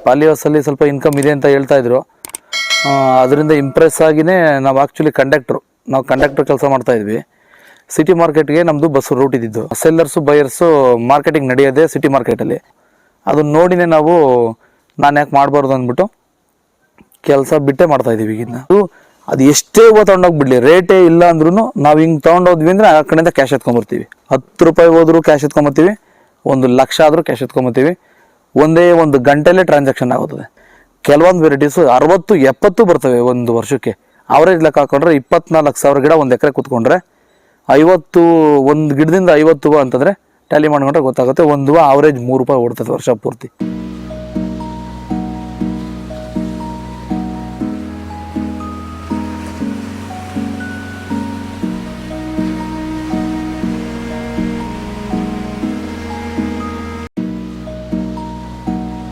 ಪಾಲಿ ಹೌಸಲ್ಲಿ ಸ್ವಲ್ಪ ಇನ್ಕಮ್ ಇದೆ ಅಂತ ಹೇಳ್ತಾ ಇದ್ರು. ಅದರಿಂದ ಇಂಪ್ರೆಸ್ ಆಗಿನೇ ನಾವು ಆ್ಯಕ್ಚುಲಿ ನಾವು ಕಂಡಕ್ಟರ್ ಕೆಲಸ ಮಾಡ್ತಾ ಇದ್ವಿ. ಸಿಟಿ ಮಾರ್ಕೆಟ್ಗೆ ನಮ್ಮದು ಬಸ್ ರೂಟ್ ಇದ್ದಿದ್ದು. ಸೆಲ್ಲರ್ಸು ಬಯರ್ಸು ಮಾರ್ಕೆಟಿಂಗ್ ನಡೆಯೋದೇ ಸಿಟಿ ಮಾರ್ಕೆಟಲ್ಲಿ. ಅದನ್ನ ನೋಡಿನೇ ನಾವು ನಾನು ಯಾಕೆ ಮಾಡಬಾರ್ದು ಅಂದ್ಬಿಟ್ಟು ಕೆಲಸ ಬಿಟ್ಟೇ ಮಾಡ್ತಾಯಿದ್ದೀವಿ ಈಗಿನ. ಅದು ಎಷ್ಟೇ ತೊಗೊಂಡೋಗ್ಬಿಡ್ಲಿ, ರೇಟೇ ಇಲ್ಲ ಅಂದ್ರೂ ನಾವು ಹಿಂಗೆ ತೊಗೊಂಡೋದ್ವಿ ಅಂದರೆ ಆ ಕಡೆಯಿಂದ ಕ್ಯಾಶ್ ಎತ್ಕೊಂಬರ್ತೀವಿ. 10 ರೂಪಾಯಿ ಹೋದ್ರೂ ಕ್ಯಾಶ್ ಎತ್ಕೊಂಬರ್ತೀವಿ, 1 ಲಕ್ಷ ಆದರೂ ಕ್ಯಾಶ್ ಎತ್ಕೊಂಬರ್ತೀವಿ. ಒಂದೇ 1 ಗಂಟೆಯಲ್ಲೇ ಟ್ರಾನ್ಸಾಕ್ಷನ್ ಆಗುತ್ತದೆ. ಕೆಲವೊಂದು ವೆರೈಟೀಸು 60-70 ಬರ್ತವೆ ಒಂದು ವರ್ಷಕ್ಕೆ. ಅವರೇಜ್ ಲೆಕ್ಕ ಹಾಕೊಂಡ್ರೆ 24,000 ಗಿಡ ಒಂದು ಎಕರೆ ಕೂತ್ಕೊಂಡ್ರೆ 50 ಒಂದು ಗಿಡದಿಂದ 50 ಅಂತಂದರೆ ಟ್ಯಾಲಿ ಮಾಡ್ಕೊಂಡ್ರೆ ಗೊತ್ತಾಗುತ್ತೆ. ಒಂದು ಅವರೇಜ್ 3 ರೂಪಾಯಿ ಓಡ್ತದೆ ವರ್ಷ ಪೂರ್ತಿ.